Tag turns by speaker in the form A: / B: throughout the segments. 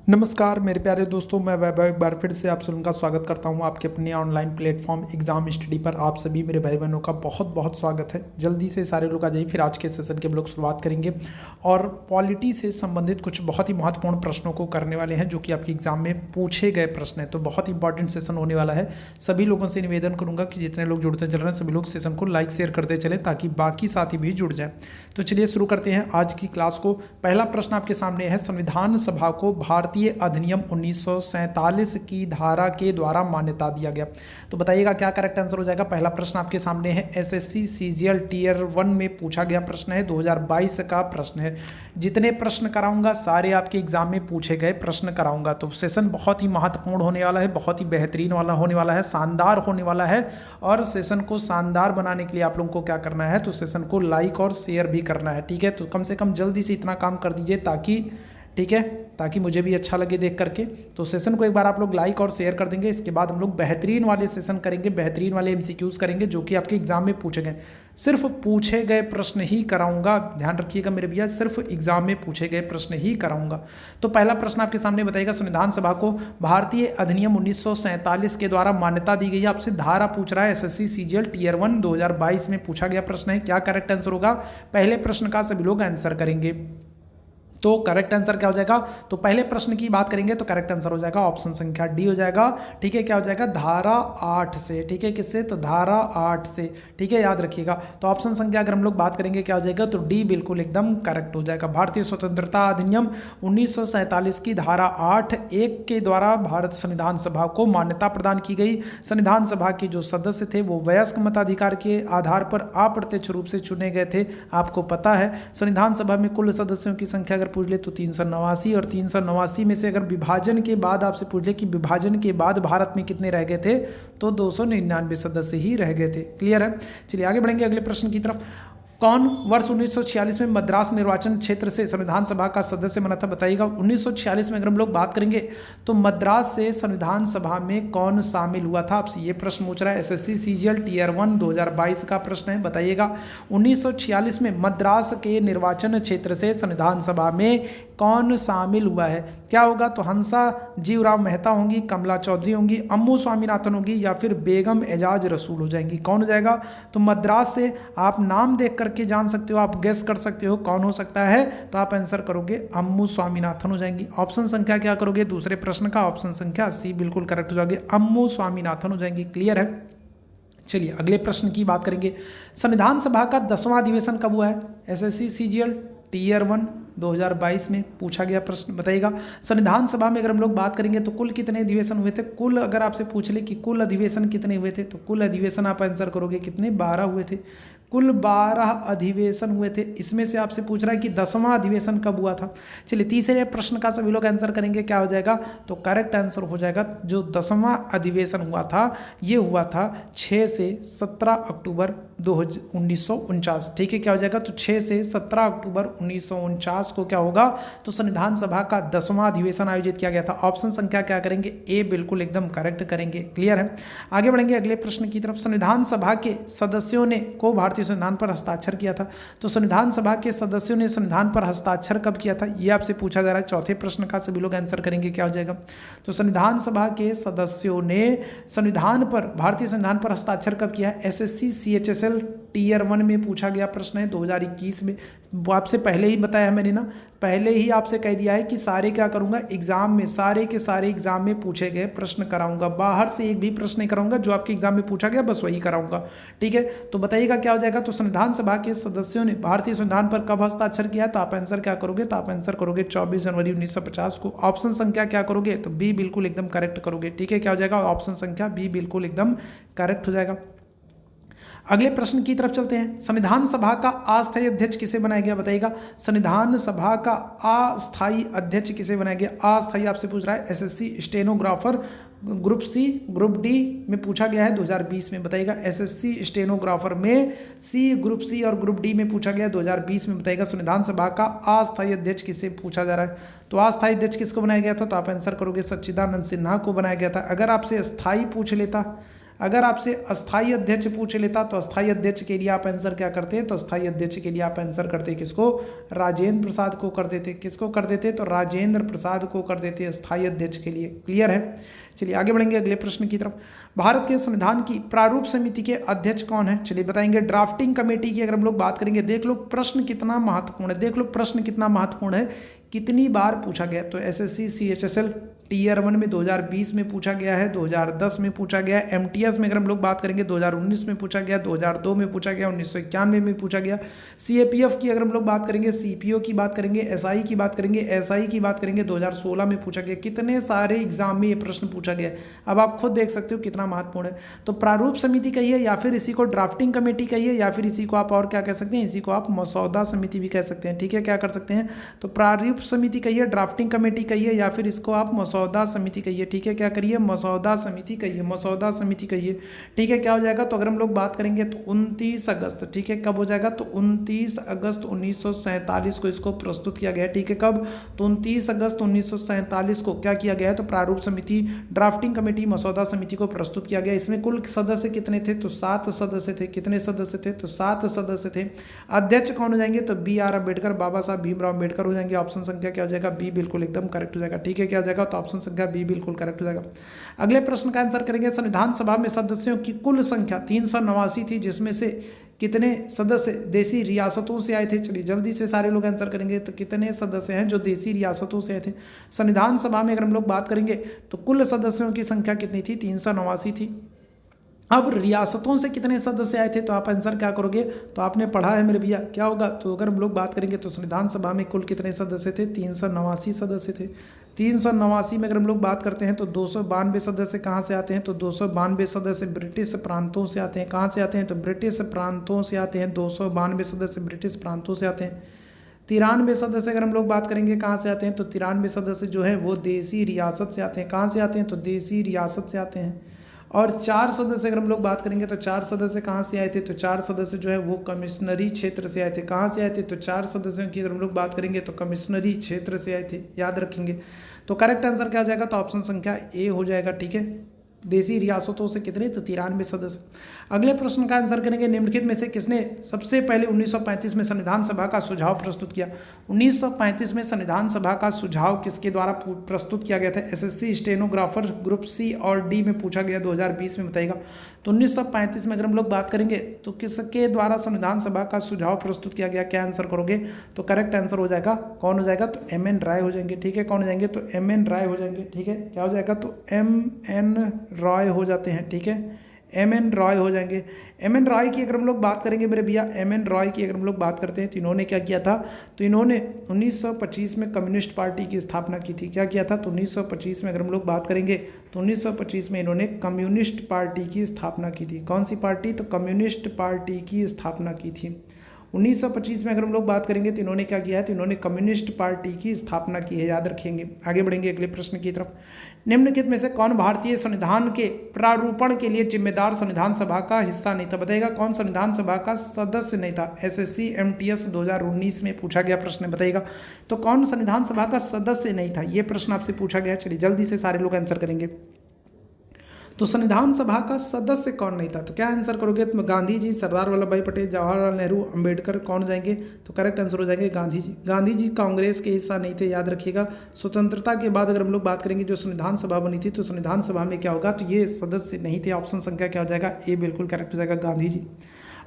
A: नमस्कार मेरे प्यारे दोस्तों, मैं वैभव एक बार फिर से आप सभी का स्वागत करता हूं आपके अपने ऑनलाइन प्लेटफॉर्म एग्जाम स्टडी पर। आप सभी मेरे भाई बहनों का बहुत बहुत स्वागत है। जल्दी से सारे लोग आ जाइए, फिर आज के सेशन के हम लोग शुरुआत करेंगे और पॉलिटी से संबंधित कुछ बहुत ही महत्वपूर्ण प्रश्नों को करने वाले हैं जो कि आपके एग्जाम में पूछे गए प्रश्न हैं। तो बहुत इंपॉर्टेंट सेशन होने वाला है। सभी लोगों से निवेदन करूँगा कि जितने लोग जुड़ते चल रहे हैं सभी लोग सेशन को लाइक शेयर करते चलें ताकि बाकी साथी भी जुड़ जाए। तो चलिए शुरू करते हैं आज की क्लास को। पहला प्रश्न आपके सामने है, संविधान सभा को भारतीय अधिनियम 1947 की धारा के द्वारा मान्यता दिया गया। तो बताइएगा क्या करेक्ट आंसर हो जाएगा। पहला प्रश्न आपके सामने है, एसएससी सीजीएल टियर 1 में पूछा गया प्रश्न है, 2022 का प्रश्न है। जितने प्रश्न कराऊंगा सारे आपके एग्जाम में पूछे गए प्रश्न कराऊंगा। तो सेशन बहुत ही महत्वपूर्ण होने वाला है, बहुत ही बेहतरीन वाला होने वाला है, शानदार होने वाला है। और सेशन को शानदार बनाने के लिए आप लोगों को क्या करना है, तो सेशन को लाइक और शेयर भी करना है। ठीक है, तो कम से कम जल्दी से इतना काम कर दीजिए ताकि मुझे भी अच्छा लगे देख करके। तो सेशन को एक बार आप लोग लाइक और शेयर कर देंगे। इसके बाद हम लोग बेहतरीन वाले सेशन करेंगे, बेहतरीन वाले एमसीक्यूज करेंगे जो कि आपके एग्जाम में पूछे गए। सिर्फ पूछे गए प्रश्न ही कराऊंगा, ध्यान रखिएगा मेरे भैया, सिर्फ एग्जाम में पूछे गए प्रश्न ही कराऊंगा। तो पहला प्रश्न आपके सामने बताइएगा, संविधान सभा को भारतीय अधिनियम 1947 के द्वारा मान्यता दी गई है। आपसे धारा पूछ रहा है, एसएससी सीजीएल टियर 1 2022 में पूछा गया प्रश्न है। क्या करेक्ट आंसर होगा? पहले प्रश्न का सभी लोग आंसर करेंगे। तो करेक्ट आंसर क्या हो जाएगा? तो पहले प्रश्न की बात करेंगे तो करेक्ट आंसर हो जाएगा ऑप्शन संख्या डी हो जाएगा। ठीक है, क्या हो जाएगा? धारा 8 से। ठीक है, किससे? तो धारा 8 से। ठीक है, याद रखिएगा। तो ऑप्शन संख्या अगर हम लोग बात करेंगे क्या हो जाएगा, तो डी बिल्कुल एकदम करेक्ट हो जाएगा। भारतीय स्वतंत्रता अधिनियम 1947 की धारा 8(1) के द्वारा भारत संविधान सभा को मान्यता प्रदान की गई। संविधान सभा के जो सदस्य थे वो वयस्क मताधिकार के आधार पर अप्रत्यक्ष रूप से चुने गए थे। आपको पता है संविधान सभा में कुल सदस्यों की संख्या पूछ ले तो 389, और 389 में से अगर विभाजन के बाद आपसे पूछ ले कि विभाजन के बाद भारत में कितने रह गए थे, तो 299 सदस्य ही रह गए थे। क्लियर है? चलिए आगे बढ़ेंगे अगले प्रश्न की तरफ। कौन वर्ष 1946 में मद्रास निर्वाचन क्षेत्र से संविधान सभा का सदस्य बना था? बताइएगा। 1946 में अगर हम लोग बात करेंगे तो मद्रास से संविधान सभा में कौन शामिल हुआ था? आपसे ये प्रश्न पूछ रहा है, एसएससी सीजीएल टियर 1 2022 का प्रश्न है। बताइएगा 1946 में मद्रास के निर्वाचन क्षेत्र से संविधान सभा में कौन शामिल हुआ है? क्या होगा? तो हंसा जीवराव मेहता होंगी, कमला चौधरी होंगी, अम्मू स्वामीनाथन होगी, या फिर बेगम एजाज रसूल हो जाएंगी। कौन हो जाएगा? तो मद्रास से आप नाम देख करके जान सकते हो, आप गेस कर सकते हो कौन हो सकता है। तो आप आंसर करोगे अम्मू स्वामीनाथन हो जाएंगी। ऑप्शन संख्या क्या करोगे? दूसरे प्रश्न का ऑप्शन संख्या सी बिल्कुल करेक्ट हो जाओगे, अम्मू स्वामीनाथन हो जाएंगी। क्लियर है? चलिए अगले प्रश्न की बात करेंगे। संविधान सभा का 10वां अधिवेशन कब हुआ है? एसएससी सीजीएल टियर 1 2022 में पूछा गया प्रश्न। बताइएगा संविधान सभा में अगर हम लोग बात करेंगे तो कुल कितने अधिवेशन हुए थे? कुल अगर आपसे पूछ ले कि कुल अधिवेशन कितने हुए थे, तो कुल अधिवेशन आप आंसर करोगे कितने? 12 हुए थे। कुल 12 अधिवेशन हुए थे। इसमें से आपसे पूछ रहा है कि 10वां अधिवेशन कब हुआ था। चलिए तीसरे प्रश्न का सभी लोग आंसर करेंगे। क्या हो जाएगा? तो करेक्ट आंसर हो जाएगा, जो 10वां अधिवेशन हुआ था ये हुआ था 6 से 17 अक्टूबर 1949। ठीक है, क्या हो जाएगा? तो 6 से 17 अक्टूबर 1949 को क्या होगा, तो संविधान सभा का 10वां अधिवेशन आयोजित किया गया था। ऑप्शन संख्या क्या करेंगे? ए बिल्कुल एकदम करेक्ट करेंगे। क्लियर है? आगे बढ़ेंगे अगले प्रश्न की तरफ। संविधान सभा के सदस्यों ने को भारतीय संविधान पर हस्ताक्षर किया था। तो संविधान सभा के सदस्यों ने संविधान पर हस्ताक्षर कब किया था, यह आपसे पूछा जा रहा है। चौथे प्रश्न का सभी लोग आंसर करेंगे। क्या हो जाएगा? तो संविधान सभा के सदस्यों ने संविधान पर, भारतीय संविधान पर हस्ताक्षर कब किया है? एसएससी सीएचएसएल टियर 1 में पूछा गया प्रश्न है 2021 में। वो आपसे पहले ही बताया है मैंने ना, पहले ही आपसे कह दिया है कि सारे क्या करूंगा एग्जाम में, सारे के सारे एग्जाम में पूछे गए प्रश्न कराऊंगा। बाहर से एक भी प्रश्न नहीं कराऊंगा, जो आपके एग्जाम में पूछा गया बस वही कराऊंगा। ठीक है, तो बताइएगा क्या हो जाएगा? तो संविधान सभा के सदस्यों ने भारतीय संविधान पर कब हस्ताक्षर किया? तो आप आंसर क्या करोगे? तो आप आंसर करोगे 24 जनवरी 1950 को। ऑप्शन संख्या क्या करोगे? तो बी बिल्कुल एकदम करेक्ट करोगे। ठीक है, क्या हो जाएगा? ऑप्शन संख्या बी बिल्कुल एकदम करेक्ट हो जाएगा। अगले प्रश्न की तरफ चलते हैं। संविधान सभा का अस्थायी अध्यक्ष किसे बनाया गया? बताइएगा संविधान सभा का अस्थायी अध्यक्ष किसे बनाया गया? अस्थायी आपसे पूछ रहा है, SSC stenographer group C group D में पूछा गया है 2020 में। बताइएगा एसएससी स्टेनोग्राफर में सी ग्रुप सी और ग्रुप डी में पूछा गया 2020 में। बताइएगा संविधान सभा का अस्थायी अध्यक्ष किसे पूछा जा रहा है? तो अस्थायी अध्यक्ष किसको बनाया गया था? तो आप आंसर करोगे सच्चिदानंद सिन्हा को बनाया गया था। अगर आपसे स्थायी पूछ लेता, अगर आपसे अस्थाई अध्यक्ष पूछ लेता तो अस्थाई अध्यक्ष के लिए आप आंसर क्या करते हैं, तो अस्थाई अध्यक्ष के लिए आप आंसर करते किसको, राजेंद्र प्रसाद को कर देते। किसको कर देते, तो राजेंद्र प्रसाद को कर देते अस्थाई अध्यक्ष के लिए। क्लियर है। चलिए आगे बढ़ेंगे अगले प्रश्न की तरफ। भारत के संविधान की प्रारूप समिति के अध्यक्ष कौन है, चलिए बताएंगे। ड्राफ्टिंग कमेटी की अगर हम लोग बात करेंगे, देख लो प्रश्न कितना महत्वपूर्ण है, देख लो प्रश्न कितना महत्वपूर्ण है, कितनी बार पूछा गया। तो एसएससी सीएचएसएल टीयर 1 में 2020 में पूछा गया है, 2010 में पूछा गया, एमटीएस में अगर हम लोग बात करेंगे 2019 में पूछा गया, 2002 में पूछा गया, 1991 में पूछा गया। सीएपीएफ की अगर हम लोग बात करेंगे, सीपीओ की बात करेंगे, एसआई की बात करेंगे, एसआई की बात करेंगे, 2016 में पूछा गया। कितने सारे एग्जाम में ये प्रश्न पूछा गया। अब आप खुद देख सकते हो कितना महत्वपूर्ण है। तो प्रारूप समिति कहिए या फिर इसी को ड्राफ्टिंग कमेटी कहिए या फिर इसी को आप और क्या कह सकते हैं, इसी को आप मसौदा समिति भी कह सकते हैं। ठीक है, क्या कर सकते हैं, तो प्रारूप समिति कहिए, ड्राफ्टिंग कमेटी कहिए या फिर इसको आप मसौदा समिति कहिए। ठीक है, क्या करिए, मसौदा समिति कहिए, मसौदा समिति कहिए। ठीक है, क्या हो जाएगा, तो अगर हम लोग बात करेंगे तो 29 अगस्त, ठीक है, कब हो जाएगा, तो 29 अगस्त 1947 को इसको प्रस्तुत किया गया है। ठीक है, कब, तो 29 अगस्त 1947 को क्या किया गया है, तो प्रारूप समिति, ड्राफ्टिंग कमेटी, मसौदा समिति को प्रस्तुत किया गया। इसमें कुल सदस्य कितने थे, तो 7 सदस्य थे। कितने सदस्य थे, तो 7 सदस्य थे। अध्यक्ष कौन हो जाएंगे, तो BR अम्बेडकर, बाबा साहब भीमराव अम्बेडकर हो जाएंगे। ऑप्शन संख्या क्या हो जाएगा, बी बिल्कुल एकदम करेक्ट हो जाएगा। ठीक है, क्या हो जाएगा, तो ऑप्शन संख्या बी बिल्कुल करेक्ट हो जाएगा। अगले प्रश्न का आंसर करेंगे। संविधान सभा में सदस्यों की कुल संख्या 389 थी, जिसमें से कितने सदस्य देसी रियासतों से आए थे। चलिए जल्दी से सारे लोग आंसर करेंगे। तो कितने सदस्य हैं जो देसी रियासतों से आए थे। संविधान सभा में अगर हम लोग बात करेंगे तो कुल सदस्यों की संख्या कितनी थी, 389 थी। अब रियासतों से कितने सदस्य आए थे, तो आप आंसर क्या करोगे, तो आपने पढ़ा है मेरे भैया, क्या होगा, तो अगर हम लोग बात करेंगे तो संविधान सभा में कुल कितने सदस्य थे, 389 सदस्य थे। 389 में अगर हम लोग बात करते हैं तो 292 सदस्य कहाँ से आते हैं, तो 292 सदस्य ब्रिटिश प्रांतों से आते हैं। कहाँ से आते हैं, तो ब्रिटिश प्रांतों से आते हैं। 292 सदस्य ब्रिटिश प्रांतों से आते हैं। 93 सदस्य अगर हम लोग बात करेंगे कहाँ से आते हैं, तो 93 सदस्य जो है वो देसी रियासत से आते हैं। कहाँ से आते हैं, तो देसी रियासत से आते हैं। और 4 सदस्य अगर हम लोग बात करेंगे तो 4 सदस्य कहाँ से आए थे, तो 4 सदस्य जो है वो कमिश्नरी क्षेत्र से आए थे। कहाँ से आए थे, तो 4 सदस्यों की अगर हम लोग बात करेंगे तो कमिश्नरी क्षेत्र से आए थे, याद रखेंगे। तो करेक्ट आंसर क्या हो जाएगा, तो ऑप्शन संख्या ए हो जाएगा। ठीक है, देसी रियासतों से कितने, तो 93 सदस्य। अगले प्रश्न का आंसर करेंगे। निम्नलिखित में से किसने सबसे पहले 1935 में संविधान सभा का सुझाव प्रस्तुत किया। 1935 में संविधान सभा का सुझाव किसके द्वारा प्रस्तुत किया गया था। एसएससी स्टेनोग्राफर ग्रुप सी और डी में पूछा गया, 2020 में बताएगा। तो 1935 में अगर हम लोग बात करेंगे तो किसके द्वारा संविधान सभा का सुझाव प्रस्तुत किया गया, क्या आंसर करोगे, तो करेक्ट आंसर हो जाएगा, कौन हो जाएगा, तो MN राय हो जाएंगे। ठीक है, कौन हो जाएंगे, तो MN राय हो जाएंगे। ठीक है, क्या हो जाएगा, तो MN रॉय हो जाते हैं। ठीक है, MN रॉय हो जाएंगे। MN रॉय की अगर हम लोग बात करेंगे मेरे भैया, MN रॉय की अगर हम लोग बात करते हैं तो इन्होंने क्या किया था, तो इन्होंने 1925 में कम्युनिस्ट पार्टी की स्थापना की थी। क्या किया था, तो 1925 में अगर हम लोग बात करेंगे तो 1925 में इन्होंने कम्युनिस्ट पार्टी की स्थापना की थी। कौन सी पार्टी, तो कम्युनिस्ट पार्टी की स्थापना की थी। 1925 में अगर हम लोग बात करेंगे तो इन्होंने क्या किया है, तो इन्होंने कम्युनिस्ट पार्टी की स्थापना की है, याद रखेंगे। आगे बढ़ेंगे अगले प्रश्न की तरफ। निम्नलिखित में से कौन भारतीय संविधान के प्रारूपण के लिए जिम्मेदार संविधान सभा का हिस्सा नहीं था, बताइएगा कौन संविधान सभा का सदस्य नहीं था। एसएससी MTS 2019 में पूछा गया प्रश्न, बताइएगा तो कौन संविधान सभा का सदस्य नहीं था, ये प्रश्न आपसे पूछा गया। चलिए जल्दी से सारे लोग आंसर करेंगे। तो संविधान सभा का सदस्य कौन नहीं था, तो क्या आंसर करोगे, तो गांधी जी, सरदार वल्लभ भाई पटेल, जवाहरलाल नेहरू, अंबेडकर, कौन जाएंगे, तो करेक्ट आंसर हो जाएंगे गांधी जी। गांधी जी कांग्रेस के हिस्सा नहीं थे, याद रखिएगा। स्वतंत्रता के बाद अगर हम लोग बात करेंगे जो संविधान सभा बनी थी, तो संविधान सभा में क्या होगा, तो ये सदस्य नहीं थे। ऑप्शन संख्या क्या हो जाएगा, ए बिल्कुल करेक्ट हो जाएगा, गांधी जी।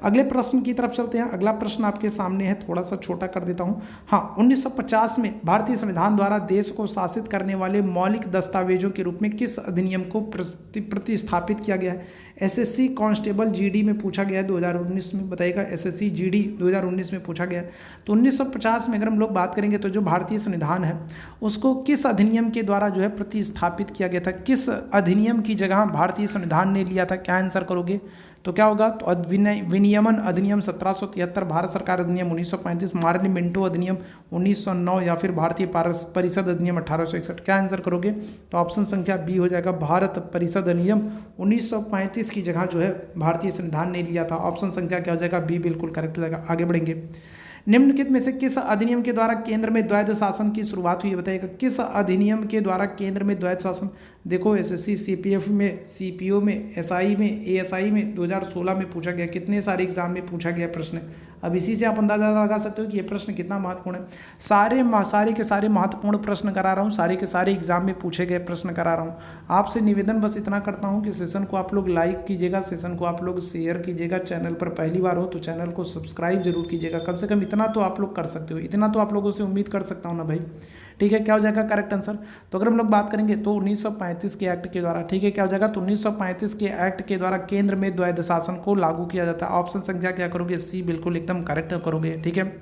A: अगले प्रश्न की तरफ चलते हैं। अगला प्रश्न आपके सामने है, थोड़ा सा छोटा कर देता हूं। हाँ, 1950 में भारतीय संविधान द्वारा देश को शासित करने वाले मौलिक दस्तावेजों के रूप में किस अधिनियम को प्रतिस्थापित किया गया है। एसएससी कांस्टेबल GD में पूछा गया है 2019 में, बताइएगा। एसएससी GD 2019 में पूछा गया है। तो 1950 में अगर हम लोग बात करेंगे तो जो भारतीय संविधान है उसको किस अधिनियम के द्वारा जो है प्रतिस्थापित किया गया था, किस अधिनियम की जगह भारतीय संविधान ने लिया था, क्या आंसर करोगे, तो क्या होगा, तो विनियमन अधिनियम 1773, भारत सरकार अधिनियम 1935, मार्ली मिंटो अधिनियम 1909 या फिर भारतीय परिषद अधिनियम 1861, क्या आंसर करोगे, तो ऑप्शन संख्या बी हो जाएगा, भारत परिषद अधिनियम 1935 की जगह जो है भारतीय संविधान ने लिया था। ऑप्शन संख्या क्या हो जाएगा, बी बिल्कुल करेक्ट हो जाएगा। आगे बढ़ेंगे। निम्नलिखित में से किस अधिनियम के द्वारा केंद्र में द्वैध शासन की शुरुआत हुई बताइएगा। किस अधिनियम के द्वारा केंद्र में द्वैध शासन, देखो एसएससी सीपीएफ में, सीपीओ में, एसआई में, एएसआई में 2016 में पूछा गया, कितने सारे एग्जाम में पूछा गया प्रश्न है। अब इसी से आप अंदाजा लगा सकते हो कि ये प्रश्न कितना महत्वपूर्ण है। सारे के सारे महत्वपूर्ण प्रश्न करा रहा हूँ, सारे के सारे एग्जाम में पूछे गए प्रश्न करा रहा हूँ। आपसे निवेदन बस इतना करता हूँ कि सेशन को आप लोग लाइक कीजिएगा, सेशन को आप लोग शेयर कीजिएगा, चैनल पर पहली बार हो तो चैनल को सब्सक्राइब जरूर कीजिएगा। कम से कम इतना तो आप लोग कर सकते हो, इतना तो आप लोगों से उम्मीद कर सकता हूँ ना भाई। ठीक है, क्या हो जाएगा करेक्ट आंसर। तो अगर हम लोग बात करेंगे तो 1935 के एक्ट के द्वारा, ठीक है, क्या हो जाएगा, तो 1935 के एक्ट के द्वारा केंद्र में द्वैध शासन को लागू किया जाता है। ऑप्शन संख्या क्या करोगे, सी बिल्कुल एकदम करेक्ट करोगे। ठीक है,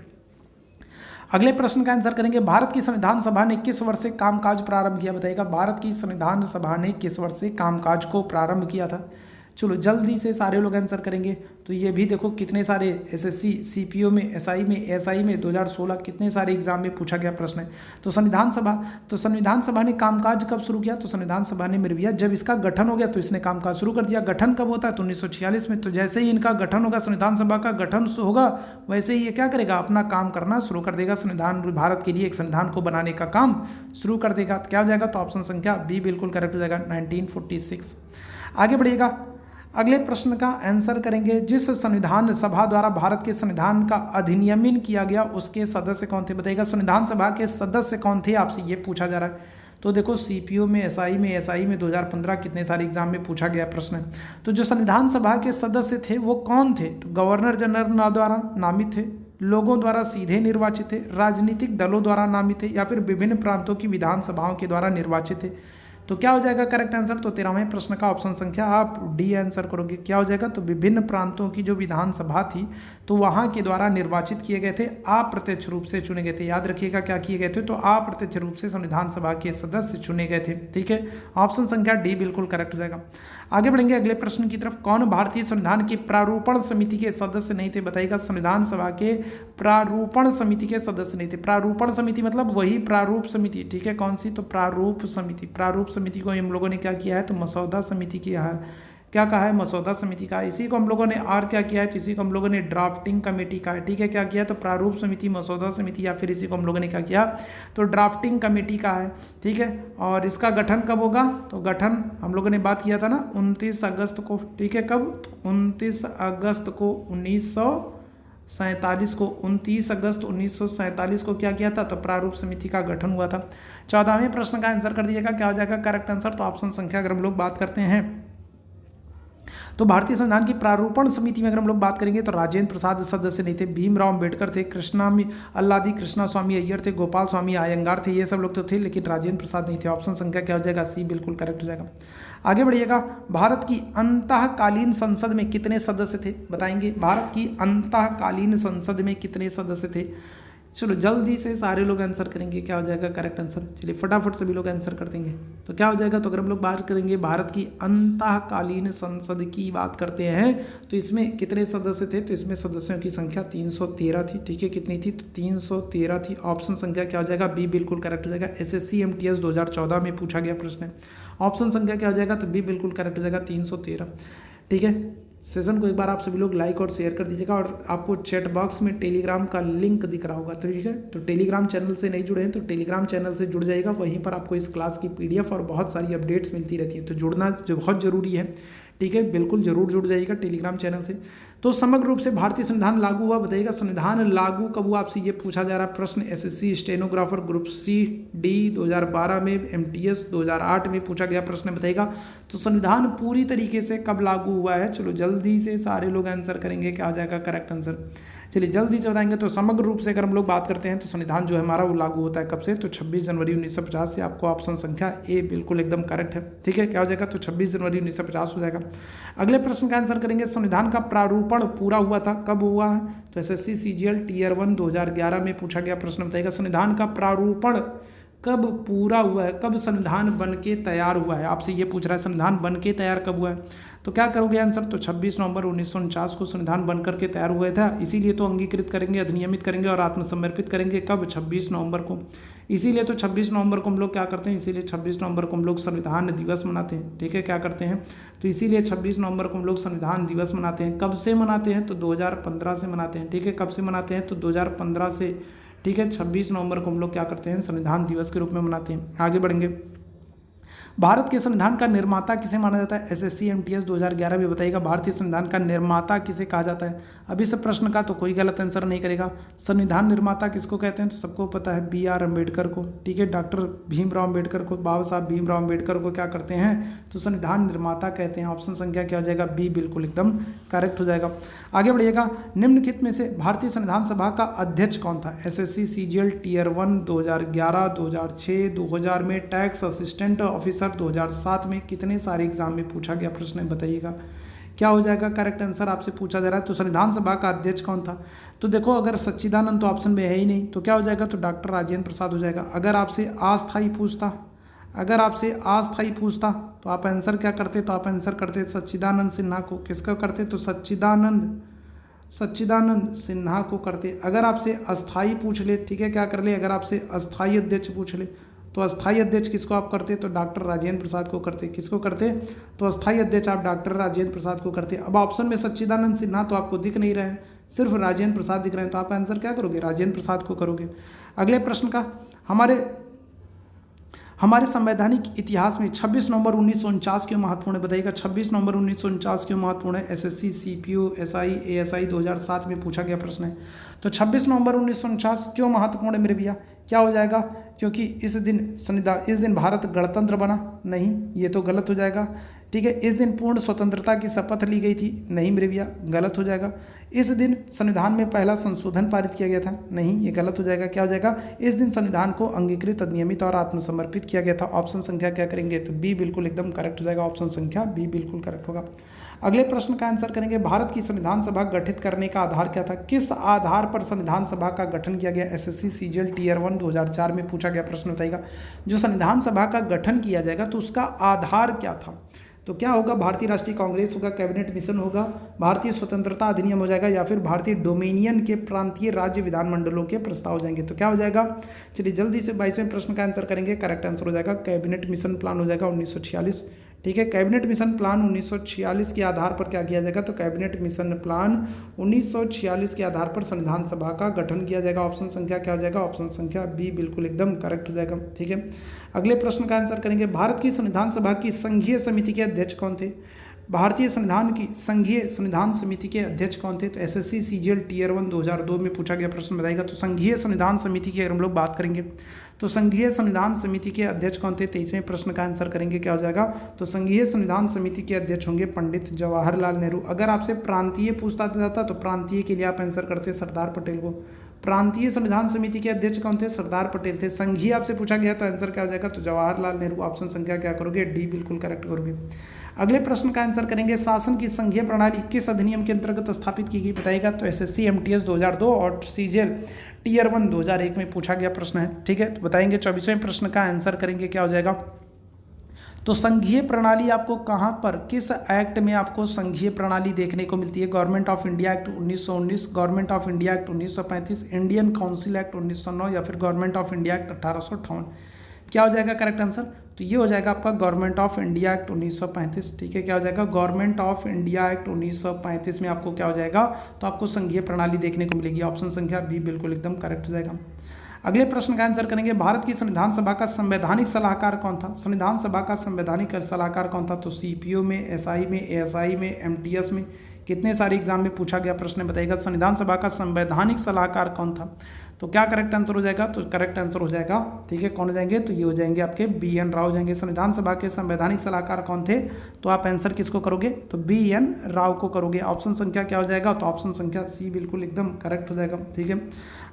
A: अगले प्रश्न का आंसर करेंगे, भारत की संविधान सभा ने किस वर्ष से कामकाज प्रारंभ किया बताइएगा। भारत की संविधान सभा ने किस वर्ष से कामकाज को प्रारंभ किया था। चलो जल्दी से सारे लोग आंसर करेंगे। तो ये भी देखो कितने सारे एसएससी सीपीओ में, एसआई में, एएसआई में 2016 कितने सारे एग्जाम में पूछा गया प्रश्न है। तो संविधान सभा ने कामकाज कब शुरू किया, तो संविधान सभा ने मेरे भैया जब इसका गठन हो गया तो इसने कामकाज शुरू कर दिया। गठन कब होता है, तो 1946 में। तो जैसे ही इनका गठन होगा, संविधान सभा का गठन होगा, वैसे ही ये क्या करेगा, अपना काम करना शुरू कर देगा। संविधान, भारत के लिए एक संविधान को बनाने का काम शुरू कर देगा। तो क्या हो जाएगा, तो ऑप्शन संख्या बी बिल्कुल करेक्ट हो जाएगा, 1946। आगे बढ़िएगा, अगले प्रश्न का आंसर करेंगे, जिस संविधान सभा द्वारा भारत के संविधान का अधिनियमन किया गया उसके सदस्य कौन थे बताइएगा। संविधान सभा के सदस्य कौन थे, आपसे ये पूछा जा रहा है। तो देखो सीपीओ में, एसआई में 2015 कितने सारे एग्जाम में पूछा गया प्रश्न है। तो जो संविधान सभा के सदस्य थे वो कौन थे, तो गवर्नर जनरल द्वारा नामित थे, लोगों द्वारा सीधे निर्वाचित थे, राजनीतिक दलों द्वारा नामित थे, या फिर विभिन्न प्रांतों की विधानसभाओं के द्वारा निर्वाचित थे। तो क्या हो जाएगा करेक्ट आंसर, तो 13वें प्रश्न का ऑप्शन संख्या आप डी आंसर करोगे। क्या हो जाएगा, तो विभिन्न प्रांतों की जो विधानसभा थी तो वहां के द्वारा निर्वाचित किए गए थे, अप्रत्यक्ष रूप से चुने गए थे। याद रखिएगा क्या किए गए थे, तो अप्रत्यक्ष रूप से संविधान सभा के सदस्य चुने गए थे। ठीक है, ऑप्शन संख्या डी बिल्कुल करेक्ट हो जाएगा। आगे बढ़ेंगे अगले प्रश्न की तरफ, कौन भारतीय संविधान की प्रारूपण समिति के सदस्य नहीं थे बताइएगा। संविधान सभा के प्रारूपण समिति के सदस्य नहीं थे। प्रारूपण समिति मतलब वही प्रारूप समिति, ठीक है, कौन सी, तो प्रारूप समिति। प्रारूप समिति को हम लोगों ने क्या किया है, तो मसौदा समिति किया है। क्या कहा है, मसौदा समिति का। इसी को हम लोगों ने और क्या किया है, तो इसी को हम लोगों ने ड्राफ्टिंग कमेटी का है। ठीक है, क्या किया, तो प्रारूप समिति, मसौदा समिति, या फिर इसी को हम लोगों ने क्या किया, तो ड्राफ्टिंग कमेटी का है। ठीक है, और इसका गठन कब होगा, तो गठन हम लोगों ने बात किया था ना 29 अगस्त को। ठीक है, कब, तो 29 अगस्त को 1947 को, 29 अगस्त 1947 को क्या किया था, तो प्रारूप समिति का गठन हुआ था। 14वें प्रश्न का आंसर कर दीजिएगा, क्या हो जाएगा करेक्ट आंसर, तो ऑप्शन संख्या अगर हम लोग बात करते हैं तो भारतीय संविधान की प्रारूपण समिति में अगर हम लोग बात करेंगे तो राजेंद्र प्रसाद सदस्य नहीं थे, भीमराव अम्बेडकर थे, अल्लादी कृष्णा स्वामी अय्यर थे, गोपाल स्वामी अयंगार थे, ये सब लोग तो थे, लेकिन राजेंद्र प्रसाद नहीं थे। ऑप्शन संख्या क्या हो जाएगा, सी बिल्कुल करेक्ट हो जाएगा। आगे बढ़िएगा, भारत की अंतःकालीन संसद में कितने सदस्य थे बताएंगे। भारत की अंतःकालीन संसद में कितने सदस्य थे, चलो जल्दी से सारे लोग आंसर करेंगे, क्या हो जाएगा करेक्ट आंसर। चलिए फटाफट सभी लोग आंसर कर देंगे। तो क्या हो जाएगा, तो अगर हम लोग बात करेंगे भारत की अंतःकालीन संसद की बात करते हैं तो इसमें कितने सदस्य थे, तो इसमें सदस्यों की संख्या 313 थी। ठीक है, कितनी थी, तो 313 थी। ऑप्शन संख्या क्या हो जाएगा, बी बिल्कुल करेक्ट हो जाएगा। एसएससी एमटीएस 2014 में पूछा गया प्रश्न है। ऑप्शन संख्या क्या हो जाएगा, तो बी बिल्कुल करेक्ट हो जाएगा, 313। ठीक है, सेशन को एक बार आप सभी लोग लाइक और शेयर कर दीजिएगा, और आपको चैट बॉक्स में टेलीग्राम का लिंक दिख रहा होगा। ठीक है, तो टेलीग्राम चैनल से नहीं जुड़े हैं तो टेलीग्राम चैनल से जुड़ जाइएगा, वहीं पर आपको इस क्लास की पीडीएफ और बहुत सारी अपडेट्स मिलती रहती है। तो जुड़ना जो बहुत ज़रूरी है। ठीक है, बिल्कुल जरूर जुड़ जाइएगा टेलीग्राम चैनल से। तो समग्र रूप से भारतीय संविधान लागू हुआ बताइएगा। संविधान लागू कब हुआ, आपसे ये पूछा जा रहा है प्रश्न। SSC stenographer group C D 2012 में, एमटीएस 2008 में पूछा गया प्रश्न बताइएगा। तो संविधान पूरी तरीके से कब लागू हुआ है, चलो जल्दी से सारे लोग आंसर करेंगे, क्या आ जाएगा करेक्ट आंसर। चलिए जल्दी से बताएंगे। तो समग्र रूप से अगर हम लोग बात करते हैं तो संविधान जो है हमारा वो लागू होता है कब से, तो 26 जनवरी 1950 से। आपको ऑप्शन संख्या ए बिल्कुल एकदम करेक्ट है। ठीक है, क्या हो जाएगा, तो 26 जनवरी 1950 हो जाएगा। अगले प्रश्न का आंसर करेंगे, संविधान का प्रारूपण पूरा हुआ था, कब हुआ है, तो एसएससी सीजीएल टियर 1 2011 में पूछा गया प्रश्न बताइएगा। संविधान का प्रारूपण कब पूरा हुआ है, कब संविधान बन के तैयार हुआ है, आपसे ये पूछ रहा है संविधान बन के तैयार कब हुआ है। तो क्या करोगे आंसर, तो 26 नवंबर 1949 को संविधान बन करके तैयार हुआ था। इसीलिए तो अंगीकृत करेंगे, अधिनियमित करेंगे और आत्मसमर्पित करेंगे कब, 26 नवंबर को। इसीलिए तो 26 नवंबर को हम लोग क्या करते हैं, इसीलिए 26 नवंबर को हम लोग संविधान दिवस मनाते हैं। ठीक है, क्या करते हैं, तो इसीलिए 26 नवंबर को हम लोग संविधान दिवस मनाते हैं। कब से मनाते हैं, तो 2015 से मनाते हैं। ठीक है, कब से मनाते हैं, तो 2015 से। ठीक है, 26 नवंबर को हम लोग क्या करते हैं, संविधान दिवस के रूप में मनाते हैं। आगे बढ़ेंगे। भारत के संविधान का निर्माता किसे माना जाता है, एसएससी एमटीएस 2011 भी बताइएगा भारतीय संविधान का निर्माता किसे कहा जाता है। अभी इस प्रश्न का तो कोई गलत आंसर नहीं करेगा। संविधान निर्माता किसको कहते हैं, तो सबको पता है BR अम्बेडकर को। ठीक है, डॉक्टर भीमराव अम्बेडकर को, बाबा साहब भीमराव अम्बेडकर को क्या करते हैं, तो संविधान निर्माता कहते हैं। ऑप्शन संख्या क्या हो जाएगा, बी बिल्कुल एकदम करेक्ट हो जाएगा। आगे बढ़िएगा। निम्नलिखित में से भारतीय संविधान सभा का अध्यक्ष कौन था, एसएससी सीजीएल टियर 1 2011, 2006, 2000 में टैक्स असिस्टेंट ऑफिसर 2007 में, कितने सारे एग्जाम में पूछा गया प्रश्न है, बताइएगा क्या हो जाएगा करेक्ट आंसर, आपसे पूछा जा रहा है। तो संविधान सभा का अध्यक्ष कौन था, तो देखो अगर सच्चिदानंद तो ऑप्शन में है ही नहीं, तो क्या हो जाएगा, तो डॉक्टर राजेंद्र प्रसाद हो जाएगा। अगर आपसे अस्थायी पूछता तो आप आंसर क्या करते, तो आप आंसर करते सच्चिदानंद सिन्हा को। किसका करते, तो सच्चिदानंद सिन्हा को करते। अगर आपसे अस्थाई पूछ ले, ठीक है, क्या कर ले, अगर आपसे अस्थाई अध्यक्ष पूछ ले, तो अस्थाई अध्यक्ष किसको आप करते, तो डॉक्टर राजेंद्र प्रसाद को करते। किसको करते, तो अस्थाई अध्यक्ष आप डॉक्टर राजेंद्र प्रसाद को करते। अब ऑप्शन में सच्चिदानंद सिन्हा तो आपको दिख नहीं रहे हैं, सिर्फ राजेंद्र प्रसाद दिख रहे हैं, तो आप आंसर क्या करोगे, राजेंद्र प्रसाद को करोगे। अगले प्रश्न का, हमारे संवैधानिक इतिहास में 26 नवंबर 1949 क्यों महत्वपूर्ण है, बताइएगा 26 नवंबर 1949 क्यों महत्वपूर्ण है। एसएससी सीपीयू एसआई एएसआई 2007 में पूछा गया प्रश्न है। तो 26 नवंबर 1949 क्यों महत्वपूर्ण है मेरे भैया, क्या हो जाएगा, क्योंकि इस दिन भारत गणतंत्र बना, नहीं ये तो गलत हो जाएगा। ठीक है, इस दिन पूर्ण स्वतंत्रता की शपथ ली गई थी, नहीं मेरे भैया गलत हो जाएगा। इस दिन संविधान में पहला संशोधन पारित किया गया था, नहीं ये गलत हो जाएगा। क्या हो जाएगा, इस दिन संविधान को अंगीकृत अधिनियमित और आत्मसमर्पित किया गया था। ऑप्शन संख्या क्या करेंगे, तो बी बिल्कुल एकदम करेक्ट हो जाएगा। ऑप्शन संख्या बी बिल्कुल करेक्ट होगा। अगले प्रश्न का आंसर करेंगे, भारत की संविधान सभा गठित करने का आधार क्या था, किस आधार पर संविधान सभा का गठन किया गया। एसएससी सीजीएल टियर 1 2004 में पूछा गया प्रश्न, बताइएगा जो संविधान सभा का गठन किया जाएगा तो उसका आधार क्या था। तो क्या होगा, भारतीय राष्ट्रीय कांग्रेस होगा, कैबिनेट मिशन होगा, भारतीय स्वतंत्रता अधिनियम हो जाएगा, या फिर भारतीय डोमिनियन के प्रांतीय राज्य विधानमंडलों के प्रस्ताव हो जाएंगे। तो क्या हो जाएगा, चलिए जल्दी से 22वें प्रश्न का आंसर करेंगे। करेक्ट आंसर हो जाएगा कैबिनेट मिशन प्लान हो जाएगा 1946। ठीक है, कैबिनेट मिशन प्लान 1946 के आधार पर क्या किया जाएगा, तो कैबिनेट मिशन प्लान 1946 के आधार पर संविधान सभा का गठन किया जाएगा। ऑप्शन संख्या क्या हो जाएगा, ऑप्शन संख्या बी बिल्कुल एकदम करेक्ट हो जाएगा। ठीक है, अगले प्रश्न का आंसर करेंगे, भारत की संविधान सभा की संघीय समिति के अध्यक्ष कौन थे। भारतीय संविधान की संघीय संविधान समिति के अध्यक्ष कौन थे, तो एसएससी सीजीएल टियर 1 2002 में पूछा गया प्रश्न, बताएगा। तो संघीय संविधान समिति की अगर हम लोग बात करेंगे तो संघीय संविधान समिति के अध्यक्ष कौन थे, 23वें प्रश्न का आंसर करेंगे, क्या हो जाएगा, तो संघीय संविधान समिति के अध्यक्ष होंगे पंडित जवाहरलाल नेहरू। अगर आपसे प्रांतीय पूछता जाता तो प्रांतीय के लिए आप आंसर करते सरदार पटेल को। प्रांतीय संविधान समिति के अध्यक्ष कौन थे, सरदार पटेल थे। संघीय आपसे पूछा गया तो आंसर क्या हो जाएगा, तो जवाहरलाल नेहरू। ऑप्शन संख्या क्या करोगे, डी बिल्कुल करेक्ट करोगे। अगले प्रश्न का आंसर करेंगे, शासन की संघीय प्रणाली किस अधिनियम के अंतर्गत स्थापित की गई, बताइएगा। तो एसएससी एमटीएस 2002 और सीजीएल टियर 1 2001 में पूछा गया प्रश्न है। ठीक है, तो बताएंगे 24वें प्रश्न का आंसर करेंगे, क्या हो जाएगा, तो संघीय प्रणाली आपको कहाँ पर, किस एक्ट में आपको संघीय प्रणाली देखने को मिलती है। Government of India act 1919, government of India act 1935, Indian council act 1909, या फिर गवर्नमेंट ऑफ इंडिया एक्ट 1858। क्या हो जाएगा करेक्ट आंसर, तो ये हो जाएगा आपका गवर्नमेंट ऑफ इंडिया एक्ट 1935। ठीक है, क्या हो जाएगा, गवर्नमेंट ऑफ इंडिया एक्ट 1935 में आपको क्या हो जाएगा, तो आपको संघीय प्रणाली देखने को मिलेगी। ऑप्शन संख्या बी बिल्कुल एकदम करेक्ट हो जाएगा। अगले प्रश्न का आंसर करेंगे, भारत की संविधान सभा का संवैधानिक सलाहकार कौन था। संविधान सभा का संवैधानिक सलाहकार कौन था, तो सीपीओ में, एसआई में, एएसआई में, एमटीएस में, कितने सारे एग्जाम में पूछा गया प्रश्न बताइएगा। संविधान सभा का संवैधानिक सलाहकार कौन था, तो क्या करेक्ट आंसर हो जाएगा, तो करेक्ट आंसर हो जाएगा, ठीक है, कौन हो जाएंगे, तो ये हो जाएंगे आपके BN राव हो जाएंगे। संविधान सभा के संवैधानिक सलाहकार कौन थे, तो आप आंसर किसको करोगे, तो BN राव को करोगे। ऑप्शन संख्या क्या हो जाएगा, तो ऑप्शन संख्या सी बिल्कुल एकदम करेक्ट हो जाएगा। ठीक है,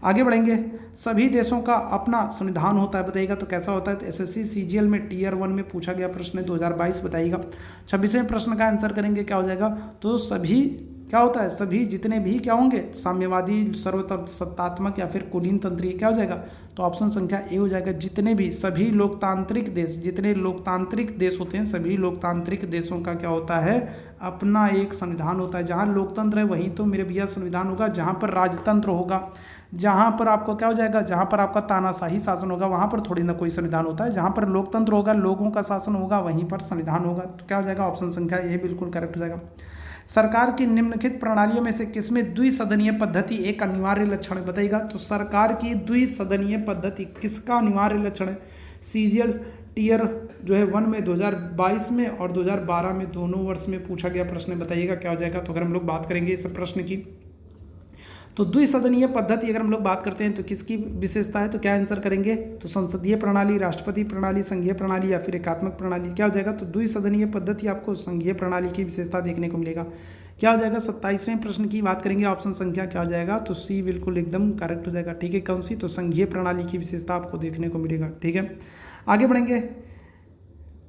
A: आगे बढ़ेंगे। सभी देशों का अपना संविधान होता है, बताइएगा, तो कैसा होता है, तो एसएससी सीजीएल में टियर 1 में पूछा गया प्रश्न है 2022, बताइएगा। 26वें प्रश्न का आंसर करेंगे, क्या हो जाएगा, तो सभी क्या होता है, सभी जितने भी क्या होंगे, साम्यवादी, सर्वसत्तात्मक या फिर कुलीन तंत्रीय, क्या हो जाएगा, तो ऑप्शन संख्या ए हो जाएगा। जितने भी सभी लोकतांत्रिक देश, जितने लोकतांत्रिक देश होते हैं, सभी लोकतांत्रिक देशों का क्या होता है, अपना एक संविधान होता है। जहाँ लोकतंत्र है वहीं तो मेरे भैया संविधान होगा। जहाँ पर राजतंत्र होगा, जहाँ पर आपको क्या हो जाएगा, जहाँ पर आपका तानाशाही शासन होगा वहाँ पर थोड़ी ना कोई संविधान होता है। जहाँ पर लोकतंत्र होगा, लोगों का शासन होगा, वहीं पर संविधान होगा। तो क्या हो जाएगा, ऑप्शन संख्या ए बिल्कुल करेक्ट हो जाएगा। सरकार की निम्नलिखित प्रणालियों में से किसमें द्विसदनीय पद्धति एक अनिवार्य लक्षण है, बताइएगा। तो सरकार की द्विसदनीय पद्धति किसका अनिवार्य लक्षण है? सीजीएल टीयर जो है 1 में 2022 में और 2012 में दोनों वर्ष में पूछा गया प्रश्न है, बताइएगा क्या हो जाएगा। तो अगर हम लोग बात करेंगे इस प्रश्न की, तो द्विसदनीय पद्धति अगर हम लोग बात करते हैं तो किसकी विशेषता है, तो क्या आंसर करेंगे, तो संसदीय प्रणाली, राष्ट्रपति प्रणाली, संघीय प्रणाली या फिर एकात्मक प्रणाली, क्या हो जाएगा। तो द्विसदनीय पद्धति आपको संघीय प्रणाली की विशेषता देखने को मिलेगा। क्या हो जाएगा, 27वें प्रश्न की बात करेंगे, ऑप्शन संख्या क्या हो जाएगा, तो सी बिल्कुल एकदम करेक्ट हो जाएगा। ठीक है, कौन सी, तो संघीय प्रणाली की विशेषता आपको देखने को मिलेगा। ठीक है, आगे बढ़ेंगे।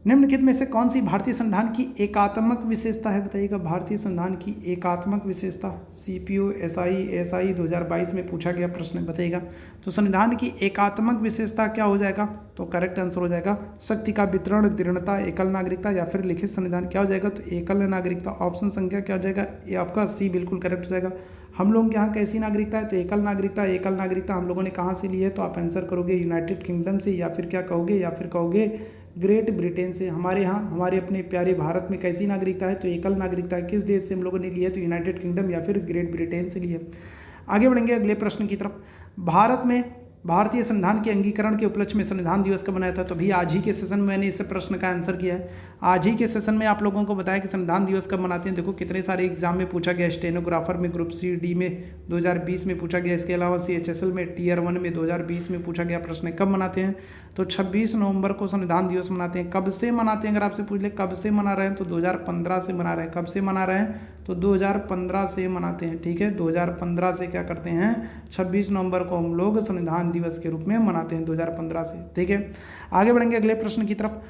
A: निम्नलिखित में से कौन सी भारतीय संविधान की एकात्मक विशेषता है, बताइएगा। भारतीय संविधान की एकात्मक विशेषता, सीपीओ एसआई 2022 में पूछा गया प्रश्न, बताइएगा। तो संविधान की एकात्मक विशेषता क्या हो जाएगा, तो करेक्ट आंसर हो जाएगा शक्ति का वितरण, दृढ़ता, एकल नागरिकता या फिर लिखित संविधान, क्या हो जाएगा, तो एकल नागरिकता। ऑप्शन संख्या क्या हो जाएगा, ये आपका सी बिल्कुल करेक्ट हो जाएगा। हम लोगों के यहाँ कैसी नागरिकता है, तो एकल नागरिकता। एकल नागरिकता हम लोगों ने कहाँ से ली है, तो आप आंसर करोगे यूनाइटेड किंगडम से, या फिर क्या कहोगे, या फिर कहोगे ग्रेट ब्रिटेन से। हमारे यहाँ, हमारे अपने प्यारे भारत में कैसी नागरिकता है, तो एकल नागरिकता किस देश से हम लोगों ने ली है, तो यूनाइटेड किंगडम या फिर ग्रेट ब्रिटेन से ली है। आगे बढ़ेंगे अगले प्रश्न की तरफ। भारत में भारतीय संविधान के अंगीकरण के उपलक्ष्य में संविधान दिवस कब मनाया था, तो अभी आज ही के सेशन में मैंने इस प्रश्न का आंसर किया है। आज ही के सेशन में आप लोगों को बताया कि संविधान दिवस कब मनाते हैं। देखो कितने सारे एग्जाम में पूछा गया, स्टेनोग्राफर में, ग्रुप सी डी में 2020 में पूछा गया। इसके अलावा CHSL में टीयर 1 में 2020 में पूछा गया प्रश्न। कब मनाते हैं, तो 26 नवंबर को संविधान दिवस मनाते हैं। कब से मनाते हैं, अगर आपसे पूछ ले कब से मना रहे हैं, तो 2015 से मना रहे हैं। कब से मना रहे हैं, तो 2015 से मनाते हैं। ठीक है, 2015 से क्या करते हैं, 26 नवंबर को हम लोग संविधान दिवस के रूप में मनाते हैं, 2015 से। ठीक है, आगे बढ़ेंगे अगले प्रश्न की तरफ।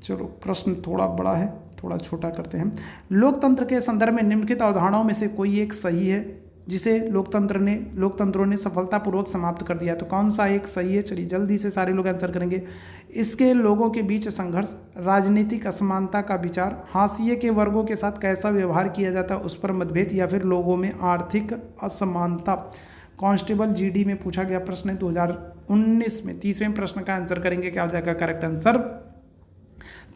A: चलो, प्रश्न थोड़ा बड़ा है, थोड़ा छोटा करते हैं। लोकतंत्र के संदर्भ में निम्नलिखित अवधारणाओं में से कोई एक सही है जिसे लोकतंत्रों ने सफलतापूर्वक समाप्त कर दिया, तो कौन सा एक सही है। चलिए जल्दी से सारे लोग आंसर करेंगे। इसके लोगों के बीच संघर्ष, राजनीतिक असमानता का विचार, हाशिए के वर्गों के साथ कैसा व्यवहार किया जाता है उस पर मतभेद, या फिर लोगों में आर्थिक असमानता। कांस्टेबल GD में पूछा गया प्रश्न है 2019 में। 30वें प्रश्न का आंसर करेंगे, क्या हो जाएगा करेक्ट आंसर।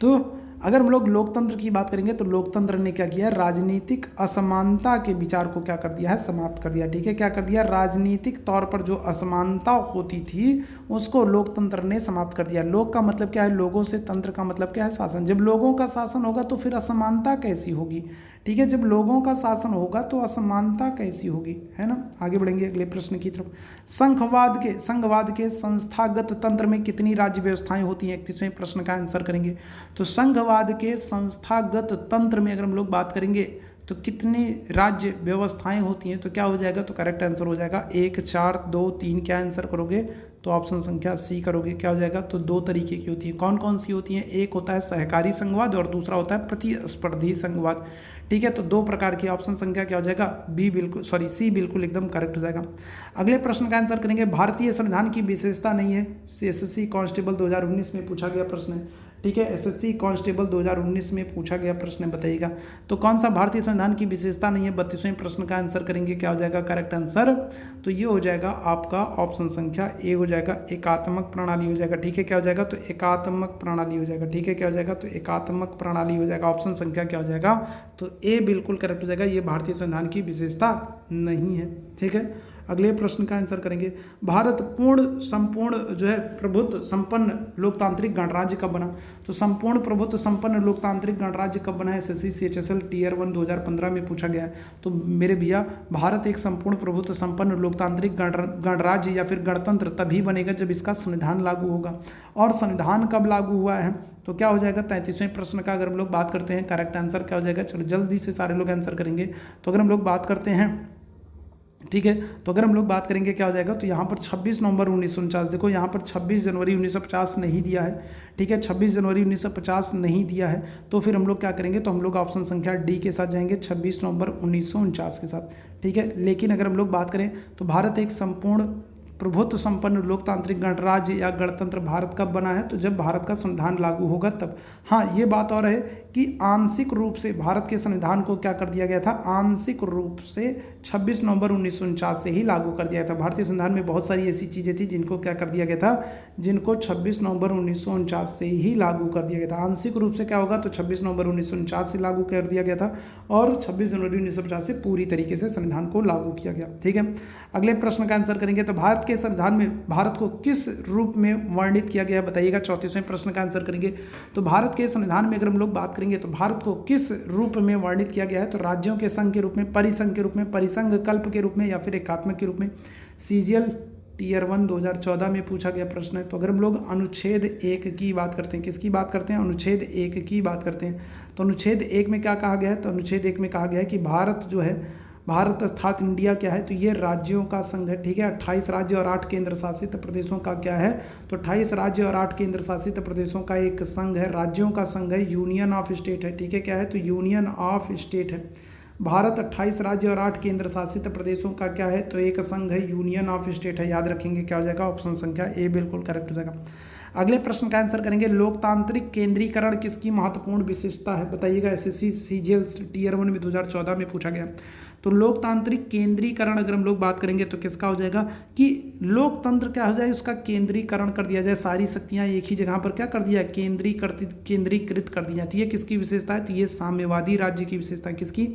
A: तो अगर हम लोग लोकतंत्र की बात करेंगे तो लोकतंत्र ने क्या किया, राजनीतिक असमानता के विचार को क्या कर दिया है, समाप्त कर दिया। ठीक है, क्या कर दिया, राजनीतिक तौर पर जो असमानता होती थी उसको लोकतंत्र ने समाप्त कर दिया। लोक का मतलब क्या है, लोगों से, तंत्र का मतलब क्या है, शासन। जब लोगों का शासन होगा तो फिर असमानता कैसी होगी। ठीक है, जब लोगों का शासन होगा तो असमानता कैसी होगी, है ना। आगे बढ़ेंगे अगले प्रश्न की तरफ। संघवाद के संस्थागत तंत्र में कितनी राज्य व्यवस्थाएं होती हैं, 31वें प्रश्न का आंसर करेंगे। तो संघवाद के संस्थागत तंत्र में अगर हम लोग बात करेंगे तो कितनी राज्य व्यवस्थाएं होती हैं, तो क्या हो जाएगा, तो करेक्ट आंसर हो जाएगा 1, 4, 2, 3। क्या आंसर करोगे, तो ऑप्शन संख्या सी करोगे। क्या हो जाएगा, तो 2 तरीके की होती हैं। कौन कौन सी होती हैं, एक होता है सहकारी संघवाद और दूसरा होता है प्रतिस्पर्धी संघवाद। ठीक है, तो 2 प्रकार की। ऑप्शन संख्या क्या हो जाएगा, सी बिल्कुल एकदम करेक्ट हो जाएगा। अगले प्रश्न का आंसर करेंगे। भारतीय संविधान की विशेषता नहीं है, SSC कांस्टेबल 2019 में पूछा गया प्रश्न है। ठीक है, SSC कांस्टेबल 2019 में पूछा गया प्रश्न है, बताइएगा। तो कौन सा भारतीय संविधान की विशेषता नहीं है, 32वें प्रश्न का आंसर करेंगे। क्या हो जाएगा करेक्ट आंसर, तो ये हो जाएगा आपका ऑप्शन संख्या ए हो जाएगा, एकात्मक प्रणाली हो जाएगा। ठीक है, क्या हो जाएगा, तो एकात्मक प्रणाली हो जाएगा। ठीक है, क्या हो जाएगा, तो एकात्मक प्रणाली हो जाएगा। ऑप्शन संख्या क्या हो जाएगा, तो ए बिल्कुल करेक्ट हो जाएगा। ये भारतीय संविधान की विशेषता नहीं है। ठीक है, अगले प्रश्न का आंसर करेंगे। भारत संपूर्ण जो है प्रभुत्व संपन्न लोकतांत्रिक गणराज्य कब बना, तो संपूर्ण प्रभुत्व संपन्न लोकतांत्रिक गणराज्य कब बना है, SSC CHSL टीयर 1 2015 में पूछा गया है। तो मेरे भैया, भारत एक संपूर्ण प्रभुत्व संपन्न लोकतांत्रिक गणराज्य या फिर गणतंत्र तभी बनेगा जब इसका संविधान लागू होगा। और संविधान कब लागू हुआ है, तो क्या हो जाएगा, 33वें प्रश्न का अगर हम लोग बात करते हैं, करेक्ट आंसर क्या हो जाएगा। चलो जल्दी से सारे लोग आंसर करेंगे। तो अगर हम लोग बात करते हैं, ठीक है, तो अगर हम लोग बात करेंगे क्या हो जाएगा, तो यहाँ पर 26 नवंबर 1949, देखो यहाँ पर 26 जनवरी 1950 नहीं दिया है। ठीक है, 26 जनवरी 1950 नहीं दिया है, तो फिर हम लोग क्या करेंगे, तो हम लोग ऑप्शन संख्या डी के साथ जाएंगे, 26 नवंबर 1949 के साथ। ठीक है, लेकिन अगर हम लोग बात करें तो भारत एक संपूर्ण प्रभुत्व संपन्न लोकतांत्रिक गणराज्य या गणतंत्र भारत कब बना है? तो जब भारत का संविधान लागू होगा तब। हाँ, ये बात और है कि आंशिक रूप से भारत के संविधान को क्या कर दिया गया था? आंशिक रूप से 26 नवंबर 1949 से ही लागू कर दिया था। भारतीय संविधान में बहुत सारी ऐसी चीज़ें थी जिनको क्या कर दिया गया था? जिनको 26 नवंबर 1949 से ही लागू कर दिया गया था। आंशिक रूप से क्या होगा? तो 26 नवंबर 1949 से लागू कर दिया गया था और 26 जनवरी 1950 से पूरी तरीके से संविधान को लागू किया गया। ठीक है, अगले प्रश्न का आंसर करेंगे। तो भारत के संविधान में भारत को किस रूप में वर्णित किया गया बताइएगा? 34वें प्रश्न का आंसर करेंगे। तो भारत के संविधान में अगर हम लोग बात करेंगे तो भारत को किस रूप में वर्णित किया गया है? तो राज्यों के संघ के रूप में, परिसंघ के रूप में, परिसंघ कल्प के रूप में या फिर एकात्मक के रूप में। सीजीएल टीयर 1 2014 में पूछा गया प्रश्न है। तो अगर हम लोग अनुच्छेद 1 की बात करते हैं, किसकी बात करते हैं? अनुच्छेद 1 की बात करते हैं। तो अनुच्छेद 1 में क्या कहा गया है? तो अनुच्छेद 1 में कहा गया है कि भारत जो है, भारत अर्थात इंडिया क्या है? तो ये राज्यों का संघ है। ठीक है, 28 राज्य और 8 केंद्र शासित प्रदेशों का क्या है? तो 28 राज्य और 8 केंद्र शासित प्रदेशों का एक संघ है, राज्यों का संघ है, यूनियन ऑफ स्टेट है। ठीक है, क्या है? तो यूनियन ऑफ स्टेट है। भारत 28 राज्य और 8 केंद्र शासित प्रदेशों का क्या है? तो एक संघ है, यूनियन ऑफ स्टेट है। याद रखेंगे क्या हो जाएगा? ऑप्शन संख्या ए बिल्कुल करेक्ट हो जाएगा। अगले प्रश्न का आंसर करेंगे। लोकतांत्रिक केंद्रीकरण किसकी महत्वपूर्ण विशेषता है बताइएगा? एसएससी सीजीएल टीयर 1 में 2014 में पूछा गया। तो लोकतांत्रिक केंद्रीकरण अगर हम लोग बात करेंगे तो किसका हो जाएगा? कि लोकतंत्र क्या हो जाए? उसका केंद्रीकरण कर दिया जाए, सारी शक्तियां एक ही जगह पर क्या कर दिया? केंद्रीकृत कर दी जाती है। किसकी विशेषता है? तो ये साम्यवादी राज्य की विशेषता है। किसकी?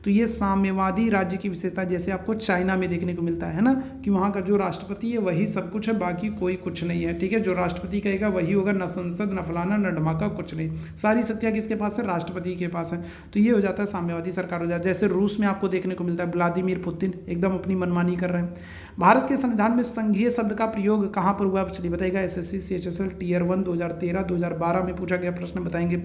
A: तो ये साम्यवादी राज्य की विशेषता है। जैसे आपको चाइना में देखने को मिलता है ना, कि वहाँ का जो राष्ट्रपति है वही सब कुछ है, बाकी कोई कुछ नहीं है। ठीक है, जो राष्ट्रपति कहेगा वही होगा, न संसद, न फलाना, न धमाका, कुछ नहीं। सारी शक्तियां किसके पास है? राष्ट्रपति के पास है। तो ये हो जाता है साम्यवादी सरकार हो जाता है। जैसे रूस में आपको देखने को मिलता है व्लादिमीर पुतिन एकदम अपनी मनमानी कर रहे हैं। भारत के संविधान में संघीय शब्द का प्रयोग कहां पर हुआ? चलिए बताइएगा। एसएससी सीएचएसएल टीयर 1 2013 2012 में पूछा गया प्रश्न बताएंगे।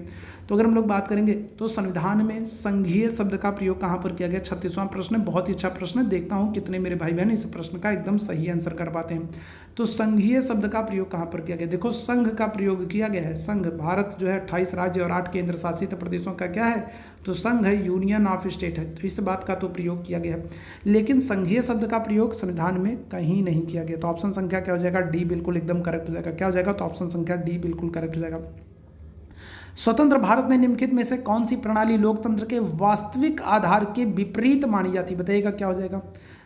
A: तो अगर हम लोग बात करेंगे तो संविधान में संघीय शब्द का प्रयोग कहां पर किया गया? 36वां प्रश्न, बहुत ही अच्छा प्रश्न है। देखता हूं कितने मेरे भाई बहन इस प्रश्न का एकदम सही आंसर कर पाते हैं। तो संघीय शब्द का प्रयोग कहां पर किया गया? देखो, संघ का प्रयोग किया गया है। संघ, भारत जो है 28 राज्य और 8 केंद्र शासित प्रदेशों का क्या है? तो संघ है, यूनियन ऑफ स्टेट है। तो इस बात का तो प्रयोग किया गया है, लेकिन संघीय शब्द का प्रयोग संविधान में कहीं नहीं किया गया। तो ऑप्शन संख्या क्या हो जाएगा? डी बिल्कुल एकदम करेक्ट हो जाएगा। क्या हो जाएगा? तो ऑप्शन संख्या डी बिल्कुल करेक्ट हो जाएगा। स्वतंत्र भारत में निम्नलिखित में से कौन सी प्रणाली लोकतंत्र के वास्तविक आधार के विपरीत मानी जाती है बताइएगा? क्या हो जाएगा?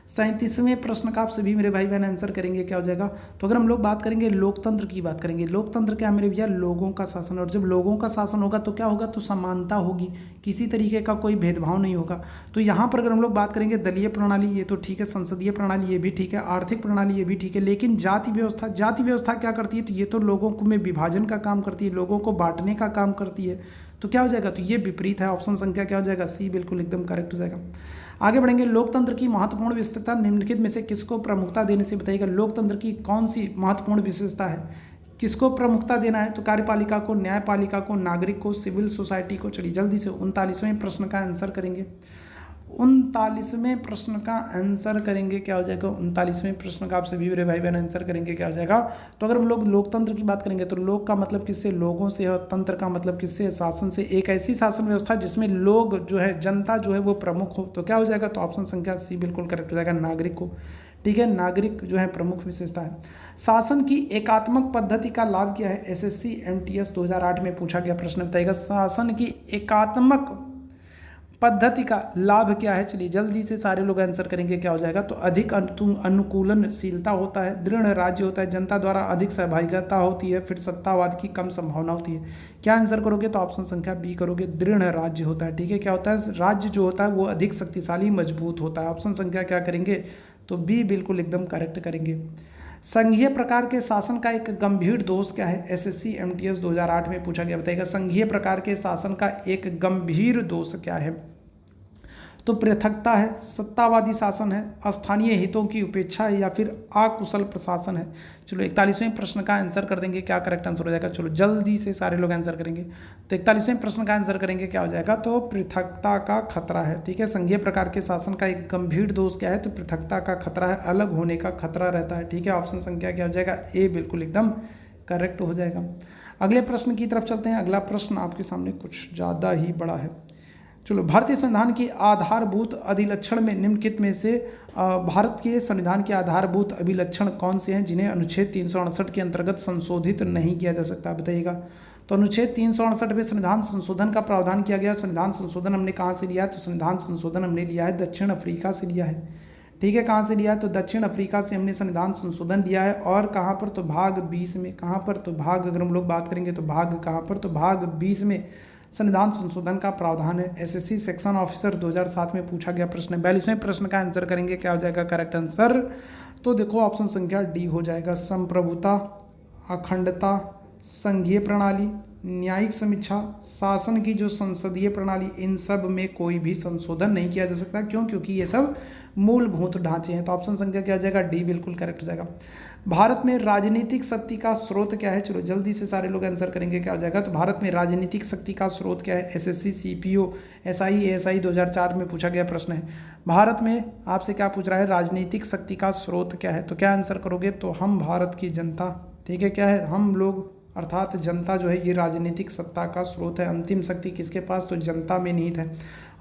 A: 37वें प्रश्न का आप सभी मेरे भाई बहन आंसर करेंगे। क्या हो जाएगा? तो अगर हम लोग बात करेंगे लोकतंत्र की बात करेंगे, लोकतंत्र क्या मेरे भैया? लोगों का शासन। और जब लोगों का शासन होगा तो क्या होगा? तो समानता होगी, किसी तरीके का कोई भेदभाव नहीं होगा। तो यहाँ पर अगर हम लोग बात करेंगे दलीय प्रणाली, ये तो ठीक है, संसदीय प्रणाली ये भी ठीक है, आर्थिक प्रणाली ये भी ठीक है, लेकिन जाति व्यवस्था, जाति व्यवस्था क्या करती है? तो ये तो लोगों को में विभाजन का काम करती है, लोगों को बांटने का काम करती है। तो क्या हो जाएगा? तो ये विपरीत है। ऑप्शन संख्या क्या हो जाएगा? सी बिल्कुल एकदम करेक्ट हो जाएगा। आगे बढ़ेंगे। लोकतंत्र की महत्वपूर्ण विशेषता निम्नलिखित में से किसको प्रमुखता देने से बताइएगा? लोकतंत्र की कौन सी महत्वपूर्ण विशेषता है? किसको प्रमुखता देना है? तो कार्यपालिका को, न्यायपालिका को, नागरिक को, सिविल सोसाइटी को। चलिए जल्दी से 39वें प्रश्न का आंसर करेंगे। 39वें प्रश्न का आंसर करेंगे। क्या हो जाएगा? 39वें प्रश्न का आप सभी मेरे भाई बहन आंसर करेंगे। क्या हो जाएगा? तो अगर हम लोग लोकतंत्र की बात करेंगे तो लोक का मतलब किससे? लोगों से, और तंत्र का मतलब किससे? शासन से। एक ऐसी शासन व्यवस्था जिसमें लोग जो है, जनता जो है वो प्रमुख हो। तो क्या हो जाएगा? तो ऑप्शन संख्या सी बिल्कुल करेक्ट हो जाएगा, नागरिक को। ठीक है, नागरिक जो है प्रमुख विशेषता है। शासन की एकात्मक पद्धति का लाभ क्या है? एसएससी एमटीएस 2008 में पूछा गया प्रश्न बताइएगा। शासन की एकात्मक पद्धति का लाभ क्या है? चलिए जल्दी से सारे लोग आंसर करेंगे। क्या हो जाएगा? तो अधिक अनुकूलनशीलता होता है, दृढ़ राज्य होता है, जनता द्वारा अधिक सहभागिता होती है, फिर सत्तावाद की कम संभावना होती है। क्या आंसर करोगे? तो ऑप्शन संख्या बी करोगे, दृढ़ राज्य होता है। ठीक है, क्या होता है? राज्य जो होता है वो अधिक शक्तिशाली, मजबूत होता है। ऑप्शन संख्या क्या करेंगे? तो बी बिल्कुल एकदम करेक्ट करेंगे। संघीय प्रकार के शासन का एक गंभीर दोष क्या है? एसएससी एमटीएस 2008 में पूछा गया बताइएगा। संघीय प्रकार के शासन का एक गंभीर दोष क्या है? तो पृथकता है, सत्तावादी शासन है, स्थानीय हितों की उपेक्षा है, या फिर अकुशल प्रशासन है। चलो 41वें प्रश्न का आंसर कर देंगे। क्या करेक्ट आंसर हो जाएगा? चलो जल्दी से सारे लोग आंसर करेंगे। तो 41वें प्रश्न का आंसर करेंगे। क्या हो जाएगा? तो पृथकता का खतरा है। ठीक है, संघीय प्रकार के शासन का एक गंभीर दोष क्या है? तो पृथकता का खतरा है, अलग होने का खतरा रहता है। ठीक है, ऑप्शन संख्या क्या हो जाएगा? ए बिल्कुल एकदम करेक्ट हो जाएगा। अगले प्रश्न की तरफ चलते हैं। अगला प्रश्न आपके सामने कुछ ज़्यादा ही बड़ा है। चलो, भारतीय संविधान की आधारभूत अधिलक्षण में निम्नलिखित में से भारत के संविधान के आधारभूत अभिलक्षण कौन से हैं जिन्हें अनुच्छेद 368 के अंतर्गत संशोधित नहीं किया जा सकता, बताइएगा। तो अनुच्छेद 368 में संविधान संशोधन का प्रावधान किया गया। संविधान संशोधन हमने कहाँ से लिया है? तो संविधान संशोधन हमने लिया है दक्षिण अफ्रीका से लिया है। ठीक है, कहाँ से लिया है? तो दक्षिण अफ्रीका से हमने संविधान संशोधन लिया है। और कहाँ पर? तो भाग 20 में। कहाँ पर? तो भाग, अगर हम लोग बात करेंगे तो भाग कहाँ पर? तो भाग 20 में संविधान संशोधन का प्रावधान है। एसएससी सेक्शन ऑफिसर 2007 में पूछा गया प्रश्न है। 42वें प्रश्न का आंसर करेंगे, क्या हो जाएगा करेक्ट आंसर? तो देखो ऑप्शन संख्या डी हो जाएगा। संप्रभुता, अखंडता, संघीय प्रणाली, न्यायिक समीक्षा, शासन की जो संसदीय प्रणाली, इन सब में कोई भी संशोधन नहीं किया जा सकता। क्यों? क्योंकि ये सब मूलभूत ढांचे हैं। तो ऑप्शन संख्या क्या हो जाएगा? डी बिल्कुल करेक्ट हो जाएगा। भारत में राजनीतिक शक्ति का स्रोत क्या है? चलो जल्दी से सारे लोग आंसर करेंगे, क्या हो जाएगा? तो भारत में राजनीतिक शक्ति का स्रोत क्या है? एसएससी, सीपीओ, एसआई, एएसआई 2004 में पूछा गया प्रश्न है। भारत में आपसे क्या पूछ रहा है? राजनीतिक शक्ति का स्रोत क्या है? तो क्या आंसर करोगे? तो हम भारत की जनता। ठीक है, क्या है? हम लोग अर्थात जनता जो है ये राजनीतिक सत्ता का स्रोत है। अंतिम शक्ति किसके पास? तो जनता में निहित है।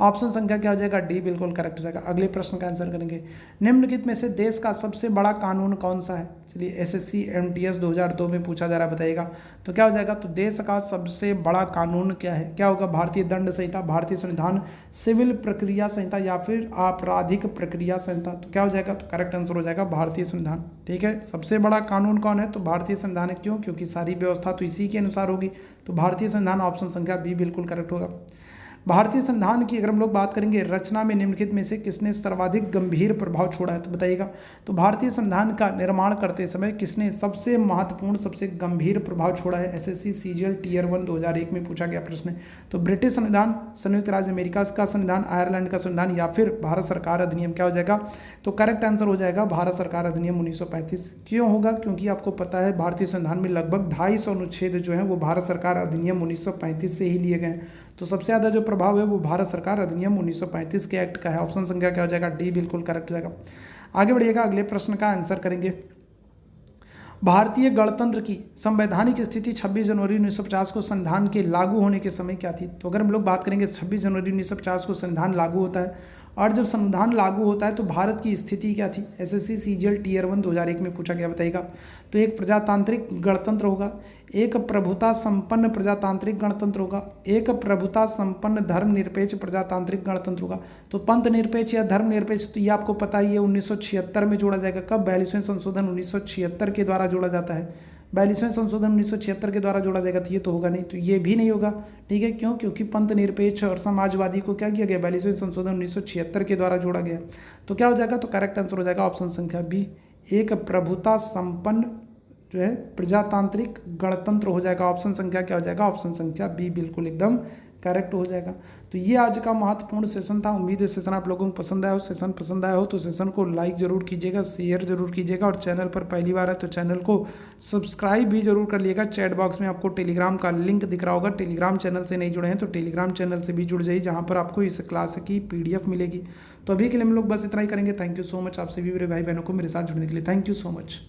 A: ऑप्शन संख्या क्या हो जाएगा? डी बिल्कुल करेक्ट हो जाएगा। अगले प्रश्न का आंसर करेंगे, निम्नलिखित में से देश का सबसे बड़ा कानून कौन सा है? चलिए, एसएससी एमटीएस 2002 में पूछा जा रहा है, बताइएगा। तो क्या हो जाएगा? तो देश का सबसे बड़ा कानून क्या है? क्या होगा? भारतीय दंड संहिता, भारतीय संविधान, सिविल प्रक्रिया संहिता या फिर आपराधिक प्रक्रिया संहिता। तो क्या हो जाएगा? तो करेक्ट आंसर हो जाएगा भारतीय संविधान। ठीक है, सबसे बड़ा कानून कौन है? तो भारतीय संविधान है। क्यों? क्योंकि सारी व्यवस्था तो इसी के अनुसार होगी। तो भारतीय संविधान, ऑप्शन संख्या बी बिल्कुल करेक्ट होगा। भारतीय संविधान की अगर हम लोग बात करेंगे, रचना में निम्नलिखित में से किसने सर्वाधिक गंभीर प्रभाव छोड़ा है? तो बताइएगा। तो भारतीय संविधान का निर्माण करते समय किसने सबसे महत्वपूर्ण, सबसे गंभीर प्रभाव छोड़ा है? एसएससी सीजीएल टियर 1 2001 में पूछा गया प्रश्न है। तो ब्रिटिश संविधान, संयुक्त राज्य अमेरिका का संविधान, आयरलैंड का संविधान या फिर भारत सरकार अधिनियम। क्या हो जाएगा? तो करेक्ट आंसर हो जाएगा भारत सरकार अधिनियम 1935। क्यों होगा? क्योंकि आपको पता है भारतीय संविधान में लगभग 250 अनुच्छेद जो है वो भारत सरकार अधिनियम 1935 से ही लिए गए हैं। तो सबसे ज़्यादा जो प्रभाव है वो भारत सरकार अधिनियम 1935 के एक्ट का है। ऑप्शन संख्या क्या हो जाएगा? डी बिल्कुल करेक्ट हो जाएगा। आगे बढ़िएगा, अगले प्रश्न का आंसर करेंगे। भारतीय गणतंत्र की संवैधानिक स्थिति 26 जनवरी 1950 को संविधान के लागू होने के समय क्या थी? तो अगर हम लोग बात करेंगे 26 जनवरी 1950 को संविधान लागू होता है, और जब संविधान लागू होता है तो भारत की स्थिति क्या थी? एसएससी सीजीएल टियर 1 2001 में पूछा गया, बताइएगा। तो एक प्रजातांत्रिक गणतंत्र होगा, एक प्रभुता संपन्न प्रजातांत्रिक गणतंत्र होगा, एक प्रभुता संपन्न धर्मनिरपेक्ष प्रजातांत्रिक गणतंत्र होगा। तो पंथ निरपेक्ष या धर्मनिरपेक्ष, तो ये आपको पता ही है 1976 में जोड़ा जाएगा। कब? 42वें संशोधन 1976 के द्वारा जोड़ा जाता है। 42वें संशोधन 1976 के द्वारा जोड़ा जाएगा। तो ये तो होगा नहीं, तो ये भी नहीं होगा। ठीक है, क्यों? क्योंकि पंथ निरपेक्ष और समाजवादी को क्या किया गया? 42वें संशोधन 1976 के द्वारा जोड़ा गया। तो क्या हो जाएगा? तो करेक्ट आंसर हो जाएगा ऑप्शन संख्या बी, एक प्रभुता संपन्न जो है प्रजातांत्रिक गणतंत्र हो जाएगा। ऑप्शन संख्या क्या हो जाएगा? ऑप्शन संख्या बी बिल्कुल एकदम करेक्ट हो जाएगा। तो ये आज का महत्वपूर्ण सेशन था। उम्मीद है सेशन आप लोगों को पसंद आया हो। सेशन पसंद आया हो तो सेशन को लाइक जरूर कीजिएगा, शेयर जरूर कीजिएगा, और चैनल पर पहली बार है तो चैनल को सब्सक्राइब भी जरूर कर लिएगा। चैट बॉक्स में आपको टेलीग्राम का लिंक दिख रहा होगा। टेलीग्राम चैनल से नहीं जुड़े हैं तो टेलीग्राम चैनल से भी जुड़ जाइए, जहाँ पर आपको इस क्लास की PDF मिलेगी। तो अभी के लिए हम लोग बस इतना ही करेंगे। थैंक यू सो मच, आप सभी मेरे भाई बहनों को मेरे साथ जुड़ने के लिए। Thank you so much.